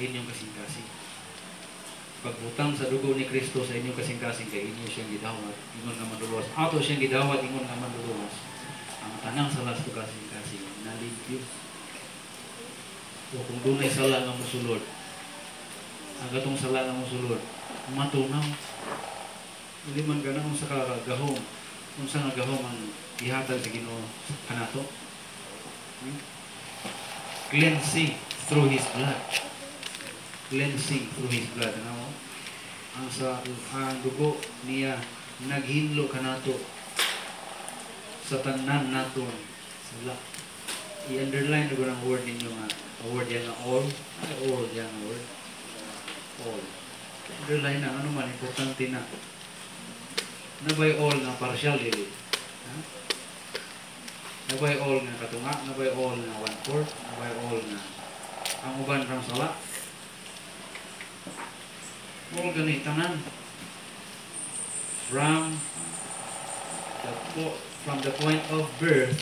inyong kasing-kasing. Pagbutang sa dugo ni Kristo sa inyong kasing-kasing, kay inyo siyang gidawat, ingon nga manluluwas. Ato siyang gidawat, ingon nga manluluwas. Ang tanang salas to kasing-kasing, naligyo. O kung dunay sala nga musulod, ang gatong sala nga musulod, matunaw. Hindi man ganang sa kagahom, kung sa nga gahom ang ihatag sa Ginoo kanato. Cleansing through His blood. Cleansing through His blood. Ano? Ang dugo niya naghinlo kanato sa tanan naton sala. I-underline na ko ng word ninyo nga. A word yan na all. Ay, all yan na word. All. Underline na. Ano man, importante na. Nabay all nga partial dili. Nabay all nga katunga. Nabay all nga 1/4. Nabay all nga ang uban rang sala. All ganit tanan. From the point of birth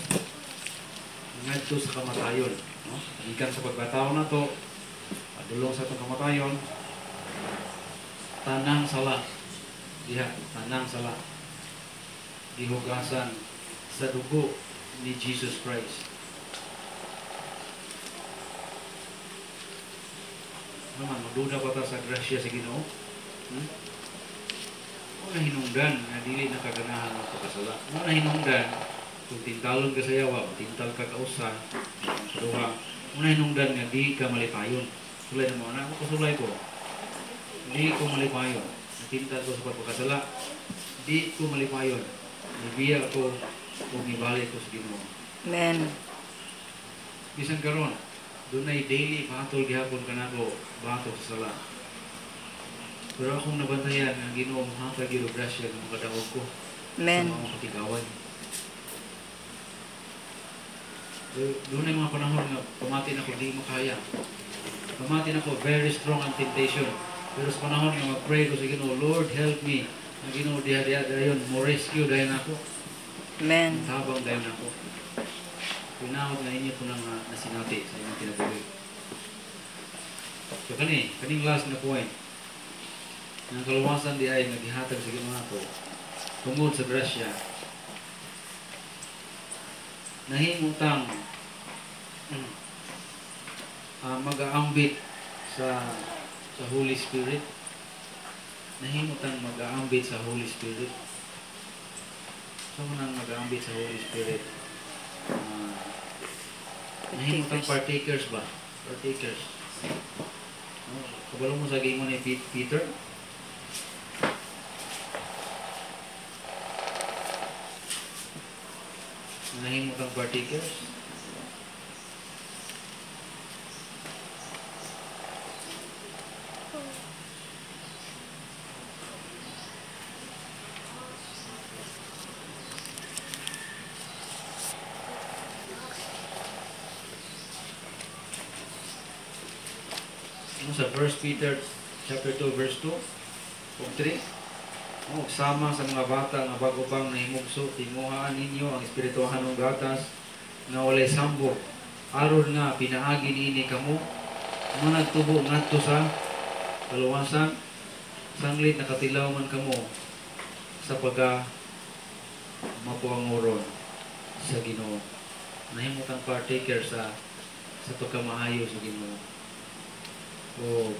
ngadto sa kamatayon, no? Gikan sa pagbataw na to, padulong sa itong kamatayon, tanang sala, diha, tanang sala, gihugasan sa dugo ni Jesus Christ. Naman, magduda pa ta sa grasya sa Ginoo? Muna hinungdan na dili nakaganahan ng pagkasala. Muna hinungdan kung tintalon ka sa yawa, tintal ka kausa, paduha, muna hinungdan nga di ka malipayon. Sulay na mo, ako kasulay ko. Di ko malipayon. Natintal ko sa pagkasala, di ko malipayon. Nabiya ko kung ibalik ko sa Ginoo. Amen. Bisan karon, doon ay daily patol gihapon ka na ko, bato sa sala. Pero akong nabantayan ang Ginoo hatag gyud grasya nga makadaog ko. Amen. Sa mga katigawan. Doon ay mga panahon nga pamati na ko di makaya. Pamati na ko very strong ang temptation. Pero sa panahon nga mag-pray ko sa Ginoo, Lord help me. Ang Ginoo diha dayon mo rescue dayon ako. Amen. Tabang dayon ako. Pinahod nga inyo po nang nasinati sa inyong kinabuhi. So kaning last na point. Ang kaluwasan di ay naghihatag sa Ginoo nato tungod sa grasya. Nahimutang mag-aambit sa Holy Spirit. Nahimutang mag-aambit sa Holy Spirit. So nang mag-aambit sa Holy Spirit. Nahimutang partakers ba? Partakers. Kabalo mo sa game mo ni Peter? Nahimutang partakers. Sa 1 Peter chapter 2 verse 2 o 3, sama sa mga bata nga bago pang nahimugso, tinguhaan ninyo ang espirituhan ng gatas nga walay sambok, aron nga pinaagi niini kamo mga nagtubo ngadto sa kaluwasan, sanglit nakatilaw man kamo sa pagka mapuanguron sa Ginoo. Nahimutang partaker sa pagkamaayo sa Ginoo. O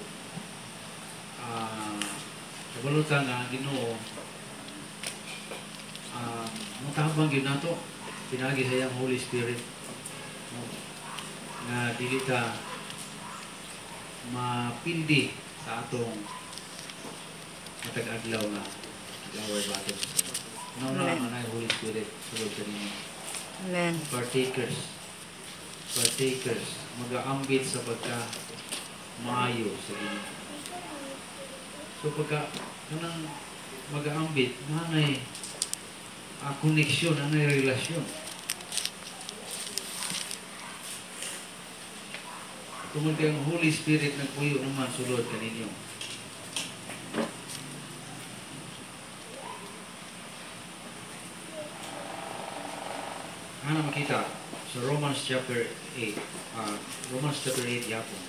kabalutan nga Ginoo mutabang yun nato pinagi sa iyang Holy Spirit nga dili ta mapindi sa atong matag-adlaw na laway batin. Nauna man ay Holy Spirit sulod sa ninyo. Amen. Partakers mag-aambit sa pagka maayo sa Ginoo. So pagka kanang mag-aambit, nanay koneksyon, nanay relasyon. Tungod kay ang Holy Spirit nagpuyo naman sulod kaninyo. Ano makita sa Romans chapter 8 yapon.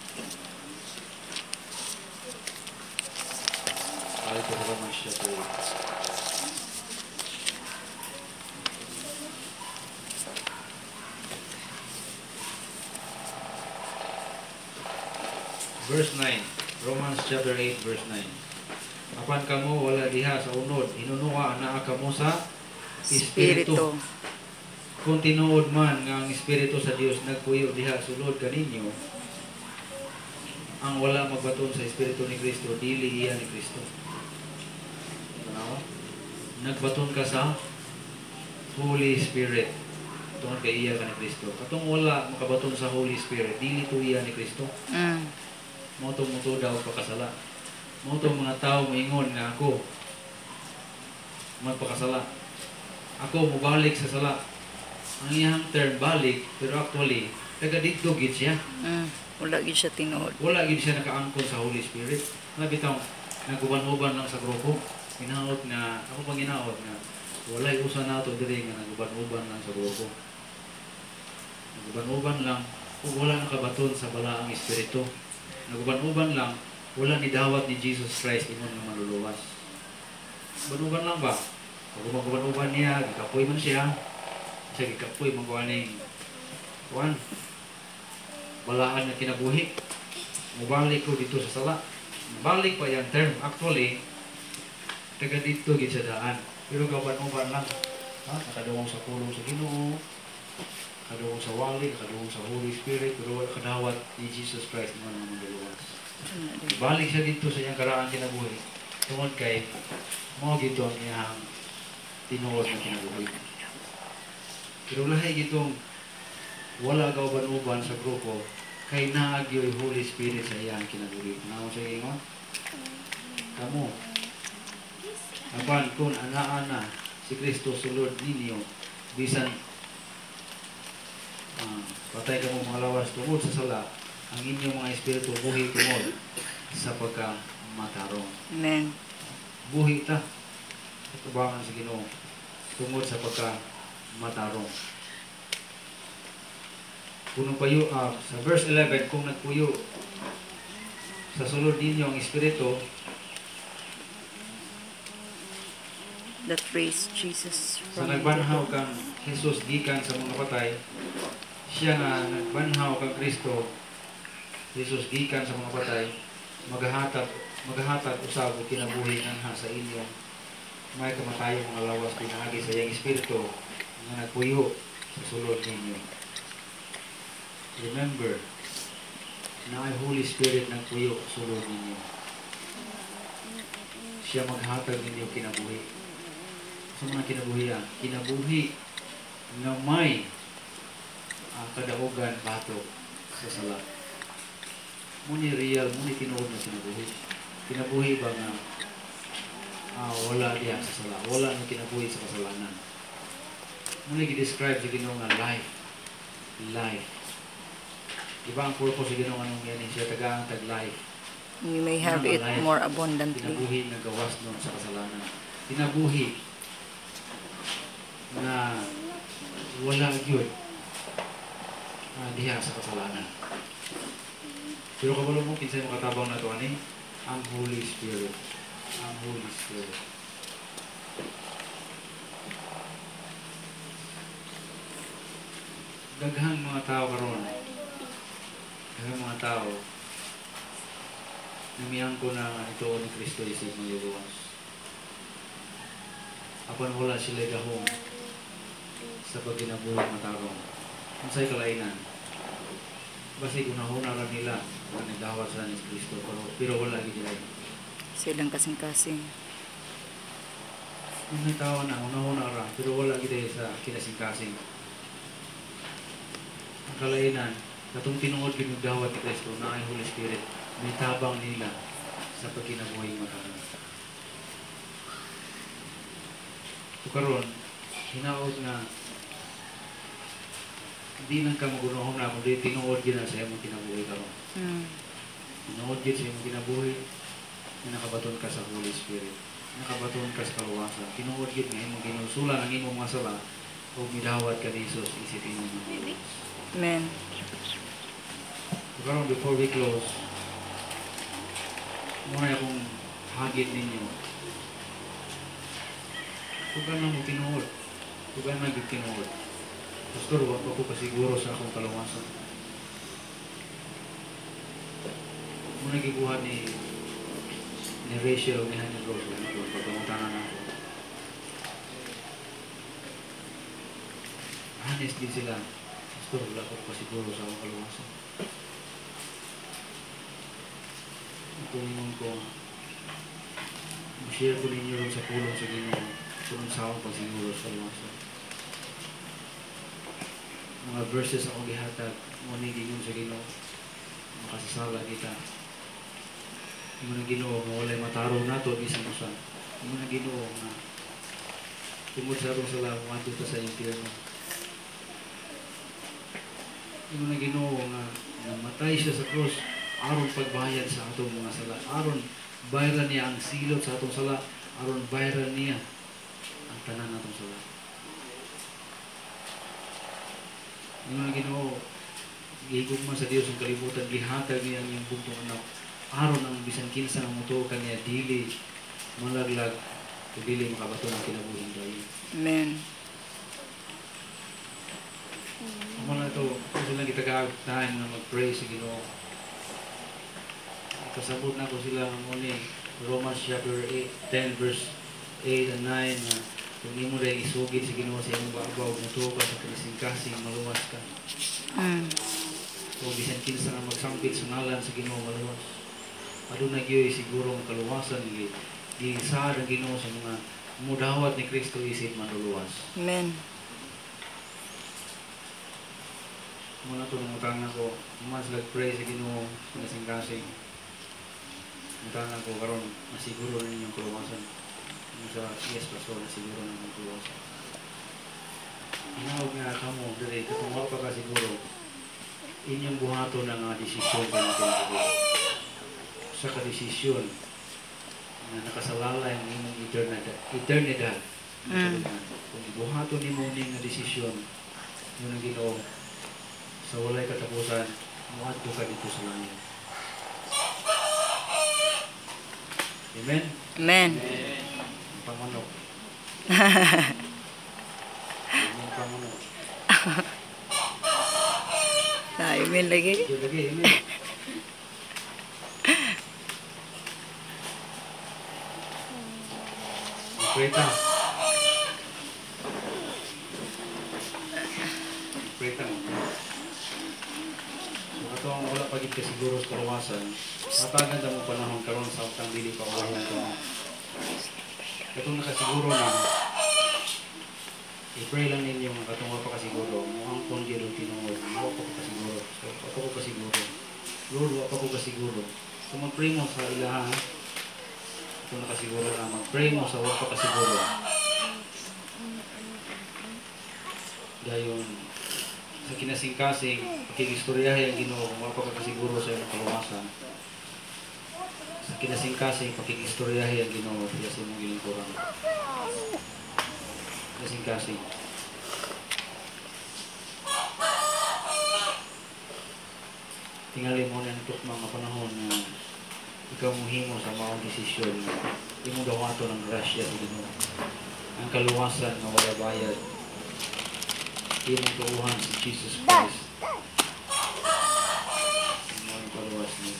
Balik ko sa Romans chapter 8. Verse 9. Romans chapter 8 verse 9. Apan kamo wala diha sa unod, hinunuha naa kamo sa Espiritu. Espiritu. Kung tinuod man nga ang Espiritu sa Dios nagpuyo diha sulod kaninyo, ang wala magbaton sa Espiritu ni Kristo, dili iya ni Kristo. Tanawa? Nagbaton ka sa Holy Spirit. Tungod kay iya ka ni Kristo. Katong wala makabaton sa Holy Spirit, dili to iya ni Kristo. Moto daw pakasala. Moto mga tao moingon nga ako magpakasala. Ako mubalik sa sala. Ang iyang term balik, pero actually taga dito gid siya. Wala gid siya tinuod. Wala gid siya nakaangkon sa Holy Spirit. Nabitaw naguban-uban lang sa grupo. Ginaot na ako pang ginaot na walay usa nato diri nga naguban-uban lang sa grupo. Naguban-uban lang ug wala nakabaton sa balaang espiritu. Naguban-uban lang, wala ni dawat ni Jesus Christ ingon nga maluluwas. Banuban lang ba? Pag gumaguban-uban niya, gikapoy man siya. Siya gikapoy magkuhaning kuhan. Balaan nga kinabuhi. Mubalik ko dito sa sala. Balik pa yung term. Actually, taga dito gid sa daan. Pero gaban-uban lang. Ha? Nakadungong sa pulong sa Ginoo. Kadungong sa wali, kadungong sa Holy Spirit, pero wala kadawat ni Jesus Christ naman ang magluwas. Balik siya dito sa iyang karaan kinabuhi. Tungod kay mo gito ang iyang tinuod na kinabuhi. Pero lahi gitong wala kauban-uban sa grupo kay naagyo yung Holy Spirit sa iyang kinabuhi. Naon sa ingon? Kamu. Apan kung ana-ana si Kristo sulod ninyo, bisan patay ka mo mga lawas tungod sa sala, ang inyong mga espiritu buhi tungod sa pagkamatarong. Amen. Buhi ta. Itubangan sa Ginoo tungod sa pagkamatarong. Kung payo, sa verse 11, kung nagpuyo sa sulod ninyo ang espiritu, That raised Jesus sa from the nagbanhaw dead. kang Jesus gikan sa mga patay, siya nga nagbanhaw kang Kristo, Jesus gikan sa mga patay, maghahatag usab og kinabuhi nganha sa inyo. May kamatayong mga lawas pinaagi sa iyang espiritu nga nagpuyo sa sulod ninyo. Remember, na ay Holy Spirit nagpuyo sa sulod ninyo. Siya maghatag ninyo kinabuhi. Sa mga kinabuhi, kinabuhi na may kadaugan batok sa sala. Muni real, muni tinuod na kinabuhi. Kinabuhi ba nga wala diya sa sala, wala na kinabuhi sa kasalanan. Muni gi-describe sa Ginoo nga life. Diba ang purpose sa Ginoo anong yan siya tagaan tag life. We may have it more abundantly. Kinabuhi na gawas nun sa kasalanan. Kinabuhi na wala gyud diha sa kasalanan. Pero kabalo mo kinsay makatabang na to ani ang Holy Spirit. Ang Holy Spirit. Daghang mga tao karon. Daghang mga tao namiyan ko na ito ni Kristo isip magluwas. Apan wala sila gahom sa pagkinabuhi matarong. Unsay kalainan? Basi unahuna ra nila nga nagdawat sa ni Kristo pero wala gid nila. Silang kasing-kasing. May tao na unahuna ra pero wala gid sa kinasing-kasing. Ang kalainan katong tinuod gid nagdawat ni Kristo na ay Holy Spirit, may tabang nila sa pagkinabuhi matarong. Karon hinaot nga di nang ka magunahon na kung di tinuod gid na sa imong kinabuhi karon. Tinuod gid sa imong kinabuhi, nakabaton ka sa Holy Spirit. Nakabaton ka sa kaluwasan. Tinuod gid nga imong ginusulan ang imong mga sala o midawat ka ni Jesus isipin mo ng Amen. Karon before we close, muna akong hagit ninyo. Kung ka na mo tinuod, kung ka na tinuod. Pastor, wag pa po kasiguro sa akong kaluwasan. Muna gibuhat ni Rachel o ni Hannah Rose, pagkamutangan ako. Honest din sila. Pastor, wala pa po kasiguro sa akong kaluwasan. Itulingon ko, share ko ninyo rin sa pulong sa Ginoo kung sa akong pagsiguro sa kaluwasan. Mga verses ako gihatag, ngunit gingon sa Ginoo, makasasala kita. Imo na Ginoo nga walay matarong nato bisan usa. Imo na Ginoo nga tungod sa atong sala madto ta sa impierno. Imo na Ginoo nga namatay siya sa krus aron pagbayad sa atong mga sala. Aron bayaran niya ang silot sa atong sala, aron bayaran niya ang tanan natong sala. Imo na Ginoo gihigugma sa Dios ang kalibutan, gihatag niya ang iyang bugtong anak aron ang bisan kinsa nga motuo kaniya dili malaglag o dili makabato ng kinabuhing dayon. Amen. Amo na ito, gusto lang kitagahan na mag-pray sa Ginoo. Kasabot na ko sila ng muli, Romans chapter 10 verse 8 and 9 na kung imo rin isugid sa Ginoo sa iyong babaw, motuo ka sa kasing-kasing, maluwas ka. O bisan kinsa nga magsambit sa ngalan sa Ginoo, maluwas. Adunay gyud siguro ang kaluwasan di sa ang Ginoo sa mga mudawat ni Kristo isip manluluwas. Amen. Muna ito nung utang ko, mas nag-pray sa Ginoo kasing-kasing. Utang ko karon masiguro na inyong kaluwasan. Yung sa yes pastor nasiguro na inyong kaluwasan. Inawag nga kamo dali katungkol pa ka siguro inyong buhaton ng desisyon sa natin sa kadesisyon na nakasalalay ang imong eternidad. Kung ibuhaton ni mo ning nga desisyon, yun ang Ginoo, sa walay katapusan, muadto ka dito sa langit. Amen? Amen. Ang pamanok. Ang pamanok. Amen lagi. Lagi, amen. Preta. Preta. Ito ang wala pagit ka siguro sa kaluwasan. Matagan na mo panahon karon sa utang dili pa uwahan ko. Katong nakasiguro na i-pray lang ninyo nga katong wala pa kasiguro. Mukhang pondi rin tinungod. Wala pa ko kasiguro. Wala pa ko kasiguro. Lord, wala pa ko kasiguro. So mag-pray mo sa ilahan. Kung nakasiguro na mag-pray mo sa wala pa kasiguro. Dayon sa kinasing-kasing pakikistoryahe ang Ginoo kung wala pa kasiguro sa iyong kaluwasan. Sa kinasing-kasing pakikistoryahe ang Ginoo sa imong gilingkuran. Kinasing-kasing. Tingali mo na ito mga panahon na ikaw muhimo sa maong desisyon. Hindi mo dawato ng grasya sa Ginoo. Ang kaluwasan na wala bayad. Hindi mo tuuhan si Jesus Christ. Ang mga kaluwas niya.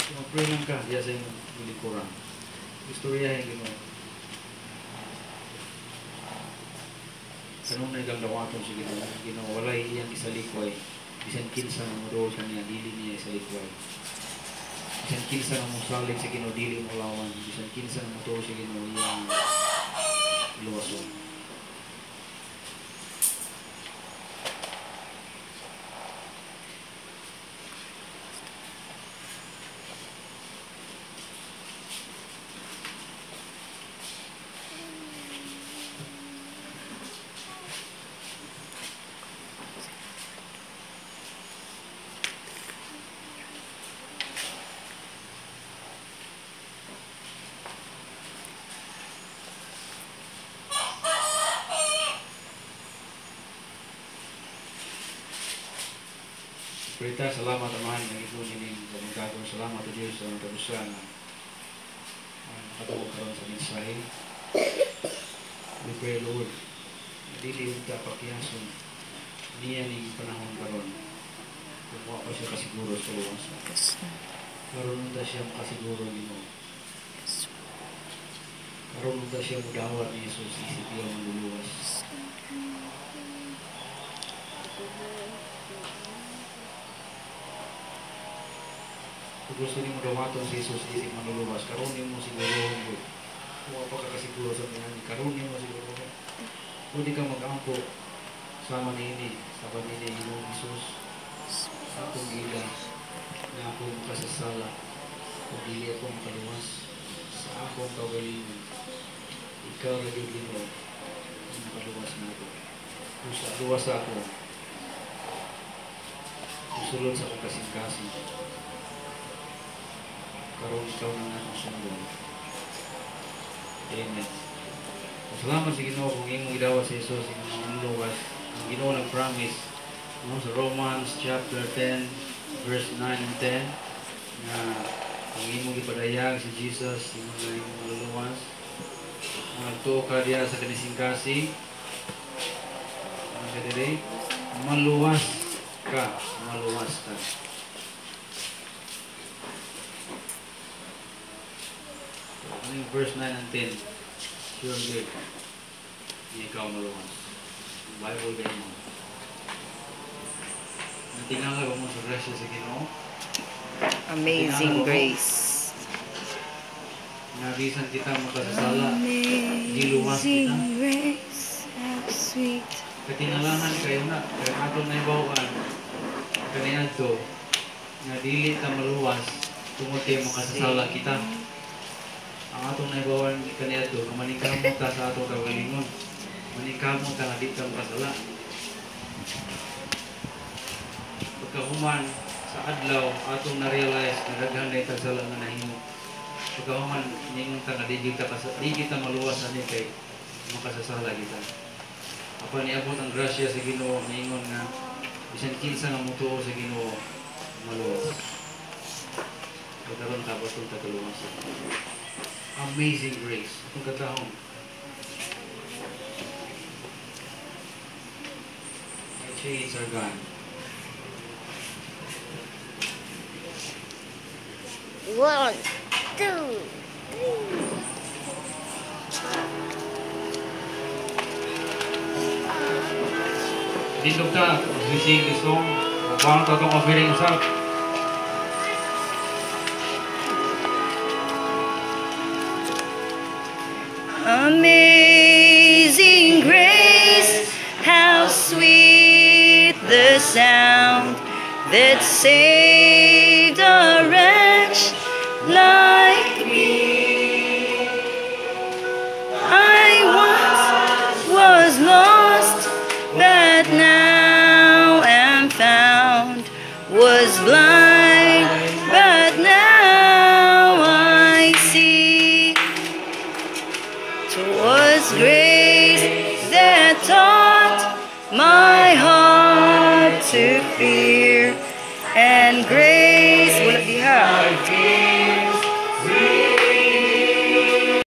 So, mag-pray lang ka diya sa iyong lingkuran. Istoryahin Ginoo. Kanong na igang dawaton si Ginoo. Ginoo, walay iyang isalikway. Bisan kinsa na mudo sa niya, dili niya isalikway. Bisan kinsa na musalig sa Ginoo, dili mo lawan. Bisan kinsa na mudo sa Ginoo, iyang luwason. Prita, salamat amahan ng ito nining kamagkagawin. Salamat o Diyos sa mga talusan na nakatawag karon sa mensahe. We pray, Lord, na dili yung tapakyason niya ning panahon karon. Kumuha pa siya kasiguro sa luwas. Karon na siya makasiguro nimo. Karon na siya mudawat ni Jesus isip niya manluluwas. Kung gusto niyo dawaton si Jesus isip manluluwas, karon nimo siguro mo. Kung pa ka kasiguro sa kanya, karon nimo siguro. Kung di ka mag-ampo sama nini, sa panini Ginoong Jesus, sa akong ila na akong kasasala, kung dili akong makaluwas sa akong kagalingon. Ikaw na yung Ginoo ang makaluwas na ako. Kung sa luwas ako, susulod sa akong kasing-kasing. Karoon ikaw na nga ang sundon. Amen. Salamat sa Ginoo kung imong gidawat sa Jesus, imong luwas. Ang Ginoo nag-promise sa Romans chapter 10, verse 9 and 10, na kung imong ipadayag si Jesus, imong na imong maluluwas. Kung nagtuo ka diya sa kanising-kasing, maluwas ka, maluwas ka. Ano yung verse 9 and 10? Sure good. Hindi ikaw maluwas. Bible din mo. Natinala ba mo sa grasya sa Ginoo? Amazing grace. Nabisan kita makasasala. Giluwas kita. Amazing grace, how sweet. Katingalahan kayo na. Kaya atong naibawan. Kaniyadto. Nga dili ka maluwas. Tungod kayo makasasala kita. Ang atong naibawan kaniyadto. Nga maningkamot ka sa atong kagalingon. Maningkamot ka nga di ka makasala. Pagkahuman sa adlaw, atong na-realize na daghan na itagsala nga nahimo. Pagkahuman, ningon ta nga di kita maluwas ani kay makasasala kita. Apa niabot ang grasya sa Ginoo, ningon nga bisan kinsa nga mutuo sa Ginoo maluwas. Pagkaroon ta batong tagaluwas. Amazing grace. Itong katahong. Our chains are gone. One, two, Dindog ta, as we sing this song, mabawang ta itong offering usap. Amazing grace, how sweet the sound that saved a wretch like me. I once was lost, but now am found, was blind, but now I see. 'Twas grace that taught my heart to feel.